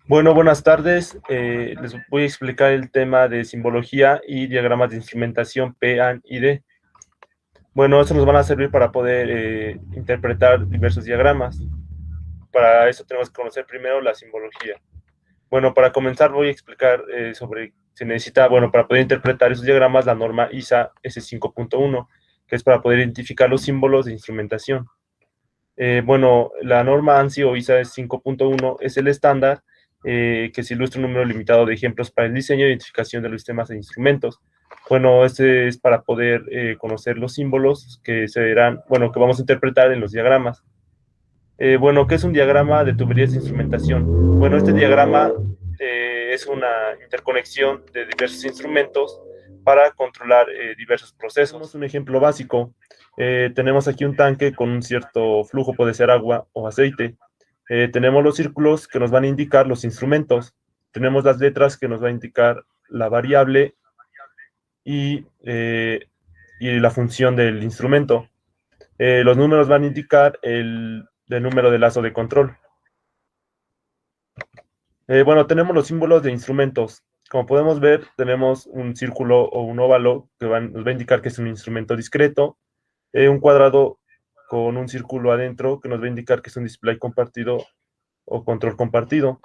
Bueno, buenas tardes. Les voy a explicar el tema de simbología y diagramas de instrumentación P, AN y D. Bueno, estos nos van a servir para poder interpretar diversos diagramas. Para eso tenemos que conocer primero la simbología. Bueno, para comenzar voy a explicar sobre, se necesita, bueno, para poder interpretar esos diagramas, la norma ISA S5.1, que es para poder identificar los símbolos de instrumentación. Bueno, la norma ANSI o ISA 5.1 es el estándar que se ilustra un número limitado de ejemplos para el diseño e identificación de los sistemas e instrumentos. Bueno, este es para poder conocer los símbolos que se verán, bueno, que vamos a interpretar en los diagramas. Bueno, ¿qué es un diagrama de tuberías de instrumentación? Bueno, este diagrama es una interconexión de diversos instrumentos para controlar diversos procesos. Tenemos un ejemplo básico. Tenemos aquí un tanque con un cierto flujo, puede ser agua o aceite. Tenemos los círculos que nos van a indicar los instrumentos. Tenemos las letras que nos va a indicar la variable y la función del instrumento. Los números van a indicar el número de lazo de control. Bueno, tenemos los símbolos de instrumentos. Como podemos ver, tenemos un círculo o un óvalo que nos va a indicar que es un instrumento discreto, un cuadrado con un círculo adentro que nos va a indicar que es un display compartido o control compartido,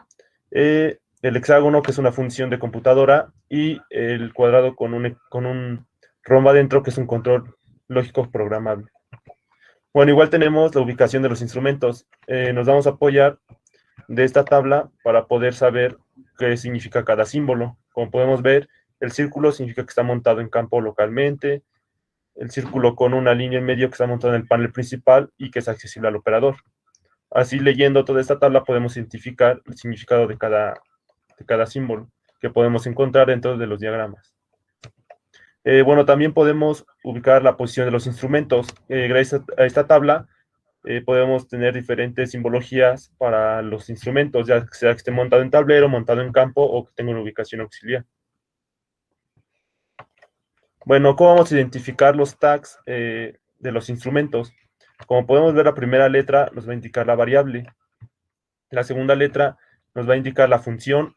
el hexágono que es una función de computadora y el cuadrado con un rombo adentro que es un control lógico programable. Bueno, igual tenemos la ubicación de los instrumentos. Nos vamos a apoyar de esta tabla para poder saber qué significa cada símbolo. Como podemos ver, el círculo significa que está montado en campo localmente, el círculo con una línea en medio que está montado en el panel principal y que es accesible al operador. Así, leyendo toda esta tabla, podemos identificar el significado de cada símbolo que podemos encontrar dentro de los diagramas. Bueno, también podemos ubicar la posición de los instrumentos. Gracias a esta tabla, podemos tener diferentes simbologías para los instrumentos, ya sea que esté montado en tablero, montado en campo o que tenga una ubicación auxiliar. Bueno, ¿cómo vamos a identificar los tags de los instrumentos? Como podemos ver, la primera letra nos va a indicar la variable, la segunda letra nos va a indicar la función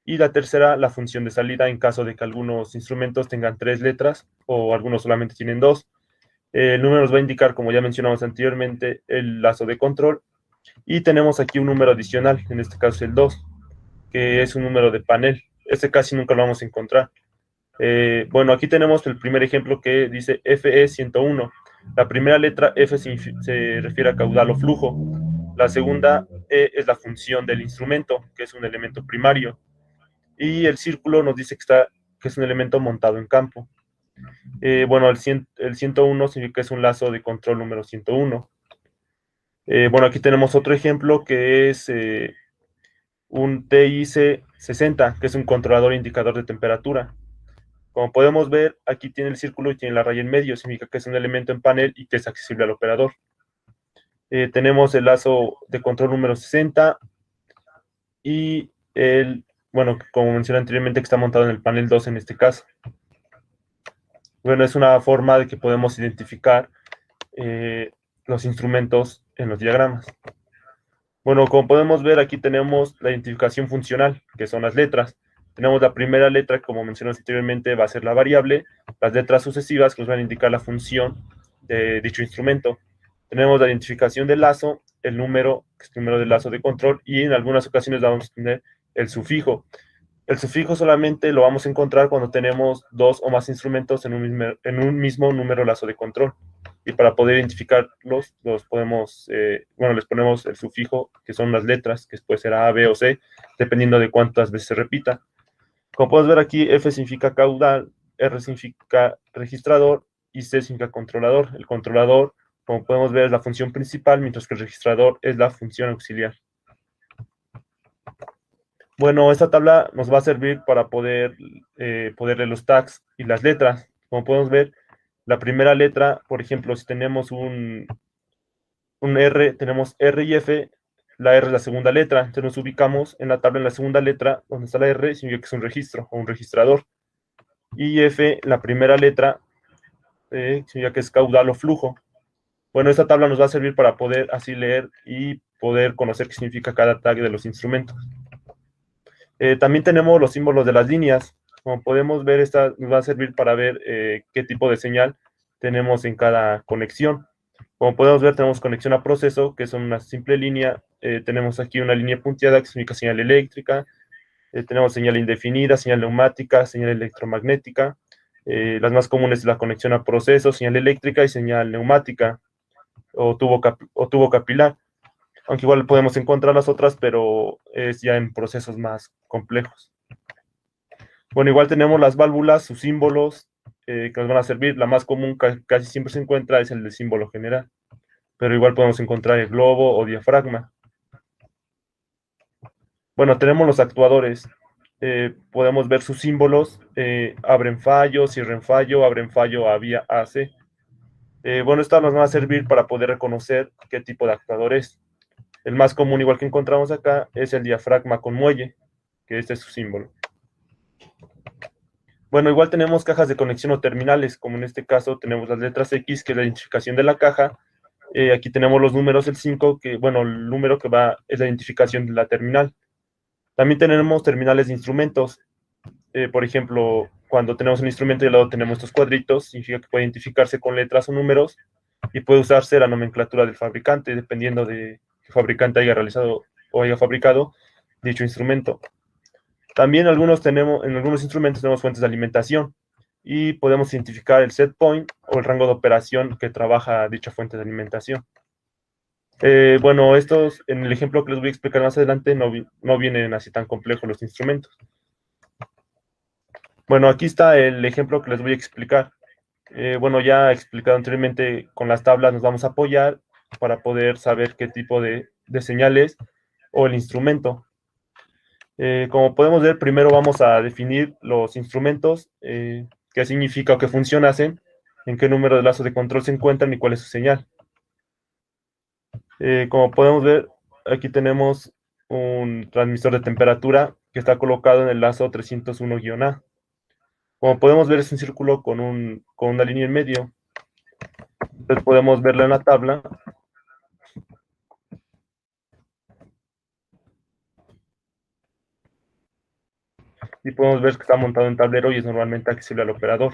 y la tercera la función de salida en caso de que algunos instrumentos tengan 3 letras o algunos solamente tienen 2. El número nos va a indicar, como ya mencionamos anteriormente, el lazo de control. Y tenemos aquí un número adicional, en este caso el 2, que es un número de panel. Este casi nunca lo vamos a encontrar. Bueno, aquí tenemos el primer ejemplo que dice FE101. La primera letra F se refiere a caudal o flujo. La segunda E es la función del instrumento, que es un elemento primario. Y el círculo nos dice que es un elemento montado en campo. Bueno, el 101 significa que es un lazo de control número 101. Bueno, aquí tenemos otro ejemplo que es un TIC60, que es un controlador indicador de temperatura. Como podemos ver, aquí tiene el círculo y tiene la raya en medio, significa que es un elemento en panel y que es accesible al operador. Tenemos el lazo de control número 60 y bueno, como mencioné anteriormente, que está montado en el panel 2 en este caso. Bueno, es una forma de que podemos identificar los instrumentos en los diagramas. Bueno, como podemos ver, aquí tenemos la identificación funcional, que son las letras. Tenemos la primera letra, como mencioné anteriormente, va a ser la variable, las letras sucesivas que nos van a indicar la función de dicho instrumento. Tenemos la identificación del lazo, el número, que es el número del lazo de control, y en algunas ocasiones vamos a tener el sufijo. El sufijo solamente lo vamos a encontrar cuando tenemos 2 o más instrumentos en un mismo número lazo de control. Y para poder identificarlos, les ponemos el sufijo, que son las letras, que puede ser A, B o C, dependiendo de cuántas veces se repita. Como puedes ver aquí, F significa caudal, R significa registrador y C significa controlador. El controlador, como podemos ver, es la función principal, mientras que el registrador es la función auxiliar. Bueno, esta tabla nos va a servir para poder leer los tags y las letras. Como podemos ver, la primera letra, por ejemplo, si tenemos un R, tenemos R y F, la R es la segunda letra, entonces nos ubicamos en la tabla en la segunda letra, donde está la R, significa que es un registro o un registrador. Y F, la primera letra, significa que es caudal o flujo. Bueno, esta tabla nos va a servir para poder así leer y poder conocer qué significa cada tag de los instrumentos. También tenemos los símbolos de las líneas. Como podemos ver, esta nos va a servir para ver qué tipo de señal tenemos en cada conexión. Como podemos ver, tenemos conexión a proceso, que es una simple línea. Tenemos aquí una línea punteada, que significa señal eléctrica. Tenemos señal indefinida, señal neumática, señal electromagnética. Las más comunes es la conexión a proceso, señal eléctrica y señal neumática o tubo capilar. Aunque igual podemos encontrar las otras, pero es ya en procesos más complejos. Bueno, igual tenemos las válvulas, sus símbolos que nos van a servir. La más común casi siempre se encuentra es el de símbolo general, pero igual podemos encontrar el globo o diafragma. Bueno, tenemos los actuadores. Podemos ver sus símbolos. Abren fallo, cierren fallo, abren fallo a vía AC. Bueno, estas nos van a servir para poder reconocer qué tipo de actuador es. El más común, igual que encontramos acá, es el diafragma con muelle, que este es su símbolo. Bueno, igual tenemos cajas de conexión o terminales, como en este caso tenemos las letras X, que es la identificación de la caja. Aquí tenemos los números, el 5, que, bueno, el número que va es la identificación de la terminal. También tenemos terminales de instrumentos. Por ejemplo, cuando tenemos un instrumento y al lado tenemos estos cuadritos, significa que puede identificarse con letras o números y puede usarse la nomenclatura del fabricante, dependiendo de qué fabricante haya realizado o haya fabricado dicho instrumento. También en algunos instrumentos tenemos fuentes de alimentación y podemos identificar el set point o el rango de operación que trabaja dicha fuente de alimentación. Bueno, estos, en el ejemplo que les voy a explicar más adelante, no vienen así tan complejos los instrumentos. Bueno, aquí está el ejemplo que les voy a explicar. Bueno, ya he explicado anteriormente, con las tablas nos vamos a apoyar para poder saber qué tipo de señales o el instrumento. Como podemos ver, primero vamos a definir los instrumentos, qué significa o qué función hacen, en qué número de lazos de control se encuentran y cuál es su señal. Como podemos ver, aquí tenemos un transmisor de temperatura que está colocado en el lazo 301-A. Como podemos ver, es un círculo con una línea en medio. Entonces podemos verlo en la tabla. Y podemos ver que está montado en tablero y es normalmente accesible al operador.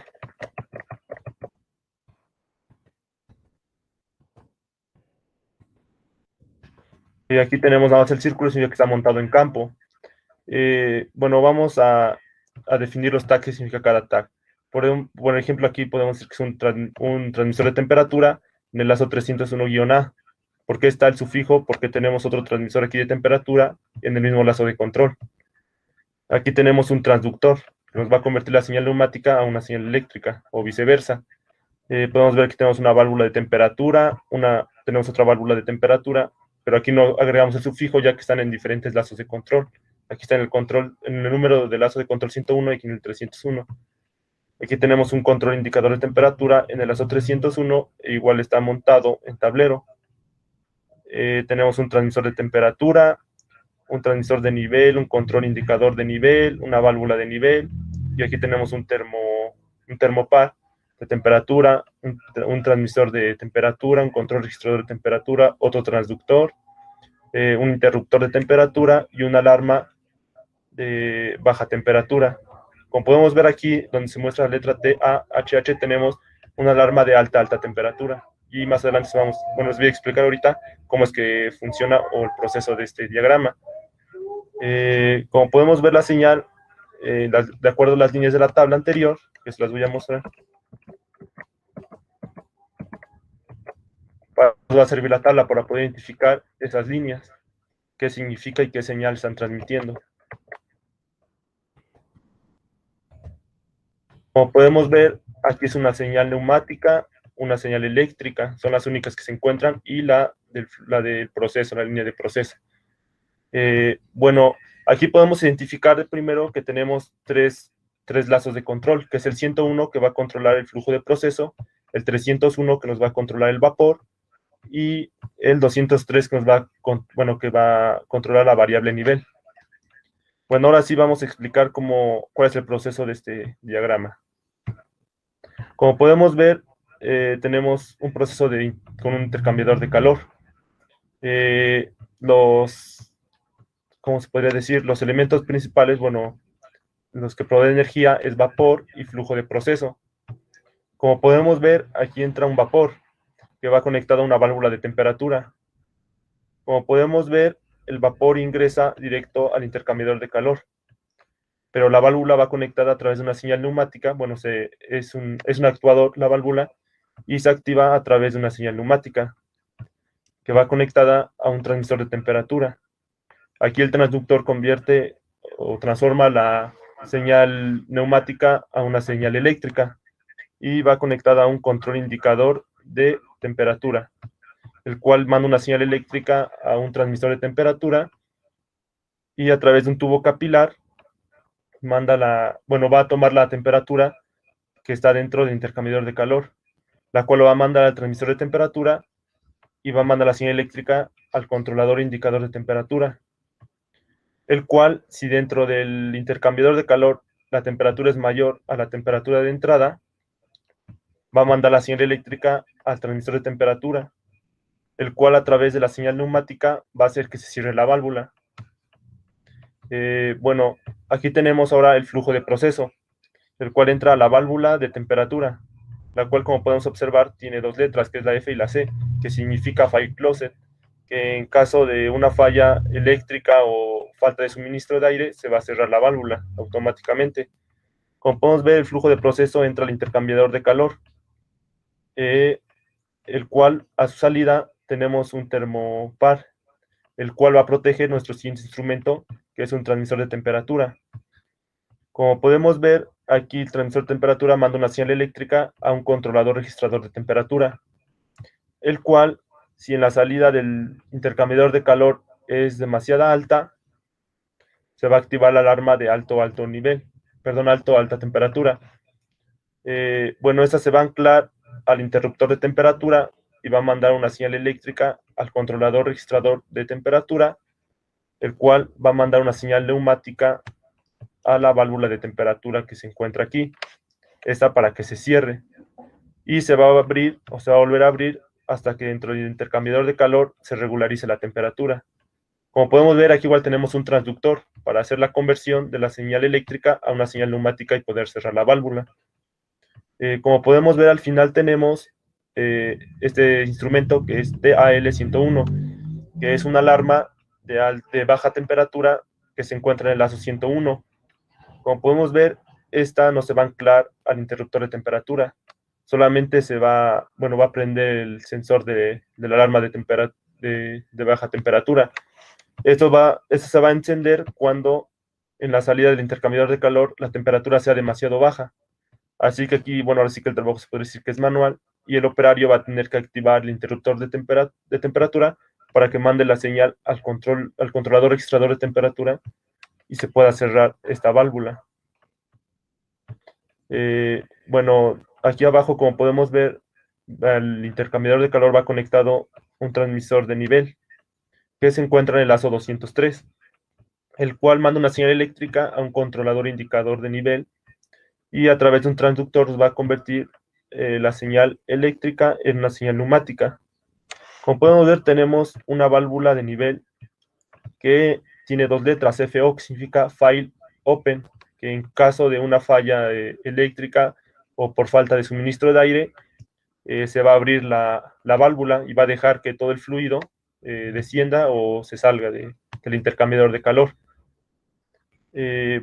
Y aquí tenemos nada más el círculo, significa que está montado en campo. Bueno, vamos a definir los tags que significa cada tag. Por ejemplo, aquí podemos decir que es un transmisor de temperatura en el lazo 301-A. ¿Por qué está el sufijo? Porque tenemos otro transmisor aquí de temperatura en el mismo lazo de control. Aquí tenemos un transductor que nos va a convertir la señal neumática a una señal eléctrica o viceversa. Podemos ver que tenemos una válvula de temperatura, tenemos otra válvula de temperatura, pero aquí no agregamos el sufijo ya que están en diferentes lazos de control. Aquí está en el control, en el número de lazo de control 101 y aquí en el 301. Aquí tenemos un control indicador de temperatura en el lazo 301, e igual está montado en tablero. Tenemos un transmisor de temperatura, un transmisor de nivel, un control indicador de nivel, una válvula de nivel, y aquí tenemos un termopar de temperatura, un transmisor de temperatura, un control registrador de temperatura, otro transductor, un interruptor de temperatura y una alarma de baja temperatura. Como podemos ver aquí, donde se muestra la letra T, A, H, H, tenemos una alarma de alta temperatura. Y más adelante les voy a explicar ahorita cómo es que funciona o el proceso de este diagrama. Como podemos ver la señal, de acuerdo a las líneas de la tabla anterior, que se las voy a mostrar, nos va a servir la tabla para poder identificar esas líneas, qué significa y qué señal están transmitiendo. Como podemos ver, aquí es una señal neumática, una señal eléctrica, son las únicas que se encuentran, y la del proceso, la línea de proceso. Bueno, aquí podemos identificar de primero que tenemos tres lazos de control, que es el 101 que va a controlar el flujo de proceso, el 301 que nos va a controlar el vapor, y el 203 que que va a controlar la variable nivel. Bueno, ahora sí vamos a explicar cuál es el proceso de este diagrama. Como podemos ver, tenemos un proceso con un intercambiador de calor. ¿cómo se podría decir? Los elementos principales, bueno, los que proveen energía es vapor y flujo de proceso. Como podemos ver, aquí entra un vapor que va conectado a una válvula de temperatura. Como podemos ver, el vapor ingresa directo al intercambiador de calor, pero la válvula va conectada a través de una señal neumática. Bueno, es un actuador la válvula y se activa a través de una señal neumática que va conectada a un transmisor de temperatura. Aquí el transductor convierte o transforma la señal neumática a una señal eléctrica y va conectada a un control indicador de temperatura, el cual manda una señal eléctrica a un transmisor de temperatura y a través de un tubo capilar va a tomar la temperatura que está dentro del intercambiador de calor, la cual lo va a mandar al transmisor de temperatura y va a mandar la señal eléctrica al controlador indicador de temperatura, el cual, si dentro del intercambiador de calor la temperatura es mayor a la temperatura de entrada, va a mandar la señal eléctrica al transmisor de temperatura, el cual a través de la señal neumática va a hacer que se cierre la válvula. Bueno, aquí tenemos ahora el flujo de proceso, el cual entra a la válvula de temperatura, la cual, como podemos observar, tiene dos letras, que es la F y la C, que significa fire closet, que en caso de una falla eléctrica o falta de suministro de aire, se va a cerrar la válvula automáticamente. Como podemos ver, el flujo de proceso entra al intercambiador de calor, el cual a su salida tenemos un termopar, el cual va a proteger nuestro siguiente instrumento, que es un transmisor de temperatura. Como podemos ver, aquí el transmisor de temperatura manda una señal eléctrica a un controlador registrador de temperatura, el cual, si en la salida del intercambiador de calor es demasiada alta, se va a activar la alarma de alta temperatura. Bueno, esta se va a anclar al interruptor de temperatura y va a mandar una señal eléctrica al controlador registrador de temperatura, el cual va a mandar una señal neumática a la válvula de temperatura que se encuentra aquí, esta para que se cierre, y se va a abrir o se va a volver a abrir hasta que dentro del intercambiador de calor se regularice la temperatura. Como podemos ver, aquí igual tenemos un transductor para hacer la conversión de la señal eléctrica a una señal neumática y poder cerrar la válvula. Como podemos ver, al final tenemos este instrumento que es TAL-101, que es una alarma de baja temperatura que se encuentra en el lazo 101. Como podemos ver, esta no se va a anclar al interruptor de temperatura, solamente va a prender el sensor de la alarma de baja temperatura. Esto se va a encender cuando en la salida del intercambiador de calor la temperatura sea demasiado baja. Así que aquí, bueno, ahora sí que el trabajo se puede decir que es manual y el operario va a tener que activar el interruptor de temperatura para que mande la señal al controlador registrador de temperatura y se pueda cerrar esta válvula. Bueno, aquí abajo, como podemos ver, al intercambiador de calor va conectado un transmisor de nivel que se encuentra en el lazo 203, el cual manda una señal eléctrica a un controlador indicador de nivel y a través de un transductor va a convertir la señal eléctrica en una señal neumática. Como podemos ver, tenemos una válvula de nivel que tiene dos letras, FO, que significa File Open, que en caso de una falla eléctrica o por falta de suministro de aire, se va a abrir la válvula y va a dejar que todo el fluido descienda o se salga del intercambiador de calor.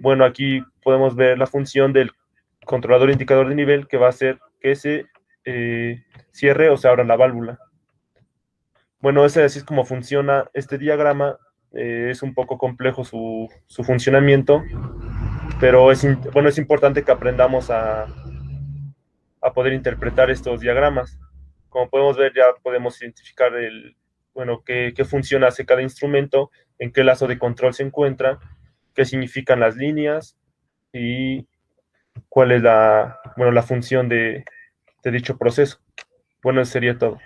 Bueno, aquí podemos ver la función del controlador indicador de nivel, que va a hacer que se cierre o se abra la válvula. Bueno, así es como funciona este diagrama. Es un poco complejo su funcionamiento, pero es importante que aprendamos a poder interpretar estos diagramas. Como podemos ver, ya podemos identificar qué función hace cada instrumento, en qué lazo de control se encuentra, qué significan las líneas y cuál es la función de dicho proceso. Bueno, eso sería todo.